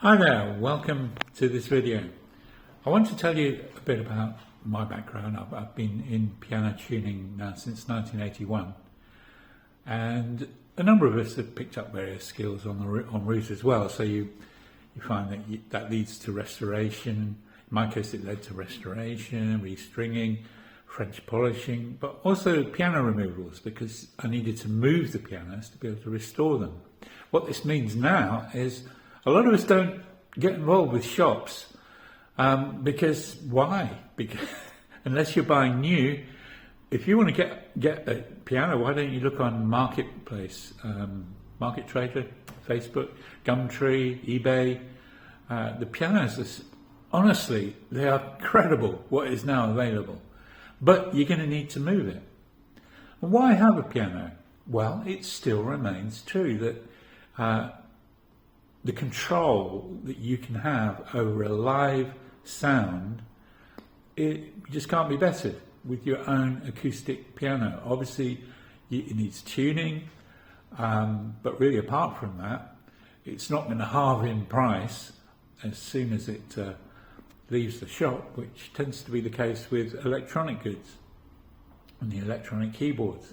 Hi there, welcome to this video. I want to tell you a bit about my background. I've been in piano tuning now since 1981, and a number of us have picked up various skills en route as well. So you find that that leads to restoration. In my case, it led to restoration, restringing, French polishing, but also piano removals, because I needed to move the pianos to be able to restore them. What this means now is a lot of us don't get involved with shops because why? Because unless you're buying new, if you want to get a piano, why don't you look on Marketplace, Market Trader, Facebook, Gumtree, eBay? The pianos, honestly, they are incredible what is now available, but you're going to need to move it. And why have a piano? Well, it still remains true that the control that you can have over a live sound, it just can't be bettered with your own acoustic piano. Obviously, it needs tuning, but really apart from that, it's not going to halve in price as soon as it leaves the shop, which tends to be the case with electronic goods and the electronic keyboards.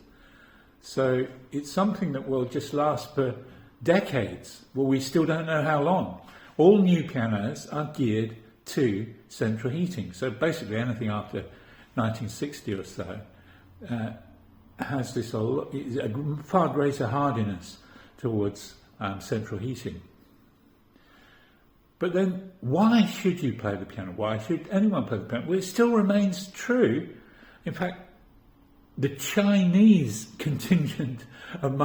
So it's something that will just last for decades. Well, we still don't know how long. All new pianos are geared to central heating. So basically anything after 1960 or so has this a far greater hardiness towards central heating. But then why should you play the piano? Why should anyone play the piano? Well, it still remains true. In fact, the Chinese contingent of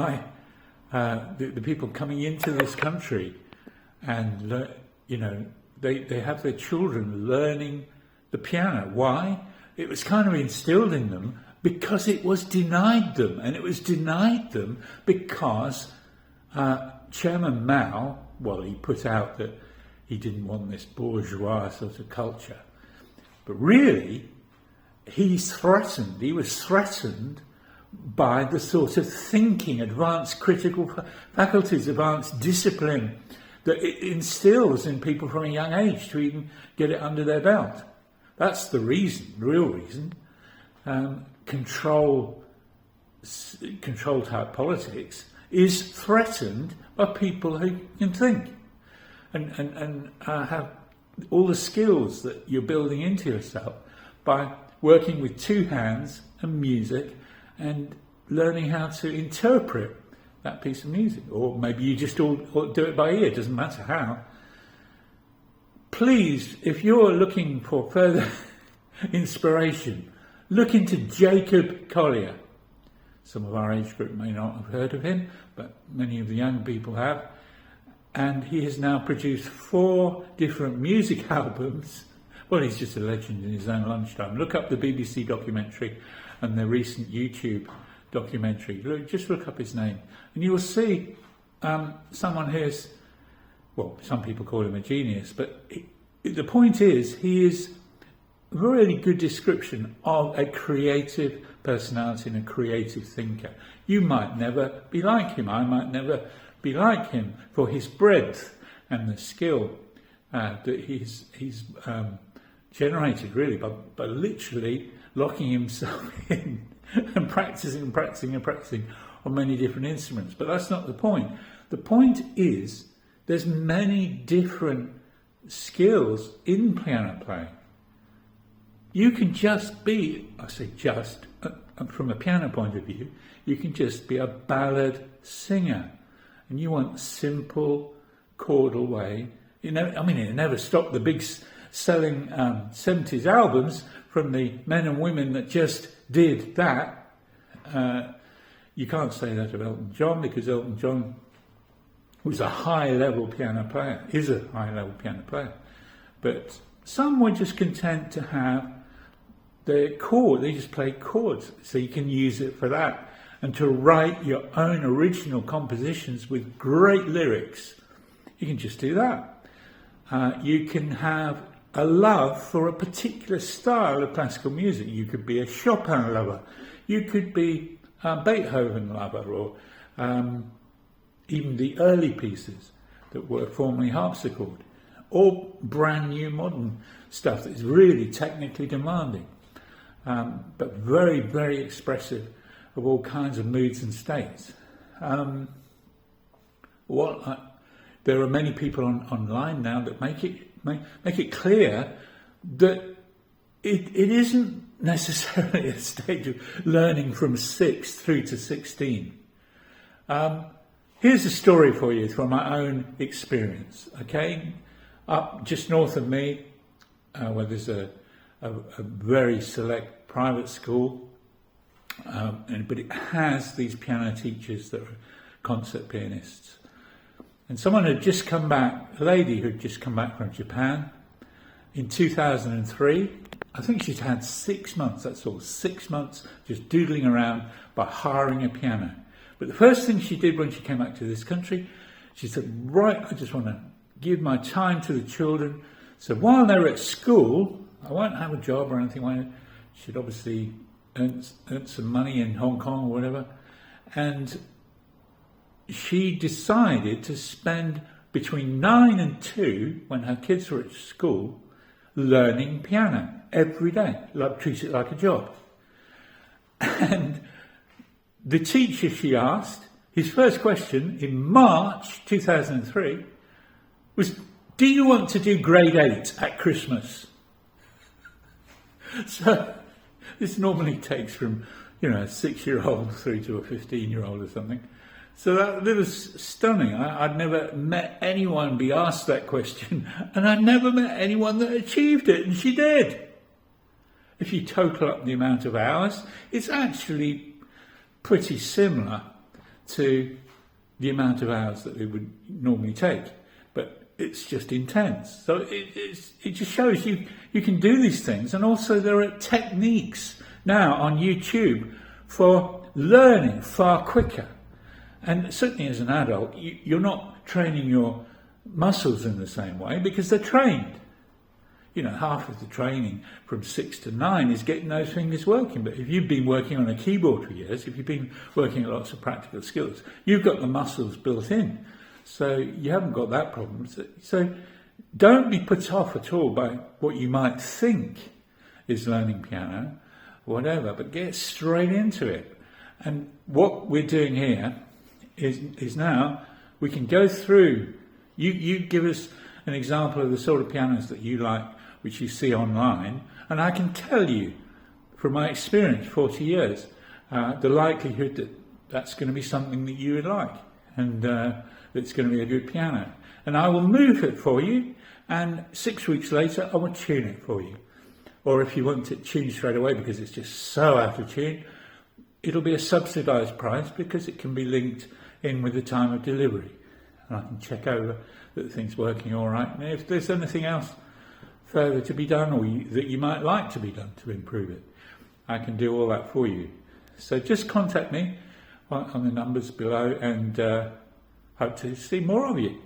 the people coming into this country, and they have their children learning the piano. Why? It was kind of instilled in them because it was denied them, and it was denied them because Chairman Mao, well, he put out that he didn't want this bourgeois sort of culture, but really he was threatened by the sort of thinking, advanced critical faculties, advanced discipline that it instills in people from a young age to even get it under their belt. That's the reason, the real reason. Control type politics is threatened by people who can think and have all the skills that you're building into yourself by working with two hands and music and learning how to interpret that piece of music. Or maybe you just all do it by ear, doesn't matter how. Please, if you're looking for further inspiration, look into Jacob Collier. Some of our age group may not have heard of him, but many of the young people have. And he has now produced 4 different music albums. Well, he's just a legend in his own lunchtime. Look up the BBC documentary and the recent YouTube documentary. Just look up his name and you will see someone who's, well, some people call him a genius, but the point is he is a really good description of a creative personality and a creative thinker. You might never be like him. I might never be like him for his breadth and the skill that he's generated really by literally locking himself in and practicing on many different instruments. But that's not the point. The point is there's many different skills in piano playing. You can just be, I say just, from a piano point of view, you can just be a ballad singer. And you want simple chordal way. It never stopped the big selling 70s albums from the men and women that just did that. You can't say that of Elton John, because Elton John was a high-level piano player, is a high-level piano player. But some were just content to have their chord, they just play chords, so you can use it for that. And to write your own original compositions with great lyrics, you can just do that. You can have a love for a particular style of classical music. You could be a Chopin lover. You could be a Beethoven lover, or even the early pieces that were formerly harpsichord. or brand new modern stuff that is really technically demanding, but very, very expressive of all kinds of moods and states. There are many people online now that make it clear that it isn't necessarily a stage of learning from 6 through to 16. Here's a story for you from my own experience. Okay, up just north of me, where there's a very select private school, but it has these piano teachers that are concert pianists. And someone had just come back, a lady who had just come back from Japan in 2003. I think she'd had 6 months, that's all, 6 months just doodling around by hiring a piano. But the first thing she did when she came back to this country, she said, right, I just want to give my time to the children. So while they were at school, I won't have a job or anything. She'd obviously earned some money in Hong Kong or whatever. And she decided to spend between 9 and 2, when her kids were at school, learning piano every day, treat it like a job. And the teacher, she asked, his first question in March 2003 was, do you want to do grade 8 at Christmas? So this normally takes from, a 6-year-old through to a 15-year-old or something. So that was stunning. I'd never met anyone be asked that question, and I never met anyone that achieved it, and she did. If you total up the amount of hours, it's actually pretty similar to the amount of hours that it would normally take, but it's just intense. So it just shows you can do these things, and also there are techniques now on YouTube for learning far quicker. And certainly as an adult, you're not training your muscles in the same way because they're trained. Half of the training from 6 to 9 is getting those fingers working. But if you've been working on a keyboard for years, if you've been working at lots of practical skills, you've got the muscles built in. So you haven't got that problem. So don't be put off at all by what you might think is learning piano, whatever, but get straight into it. And what we're doing here is now we can go through, you give us an example of the sort of pianos that you like, which you see online, and I can tell you from my experience, 40 years, the likelihood that that's going to be something that you would like, and it's going to be a good piano. And I will move it for you, and 6 weeks later I will tune it for you. Or if you want it tuned straight away because it's just so out of tune, it'll be a subsidised price because it can be linked in with the time of delivery. And I can check over that the thing's working all right. And if there's anything else further to be done or that you might like to be done to improve it, I can do all that for you. So just contact me on the numbers below, and hope to see more of you.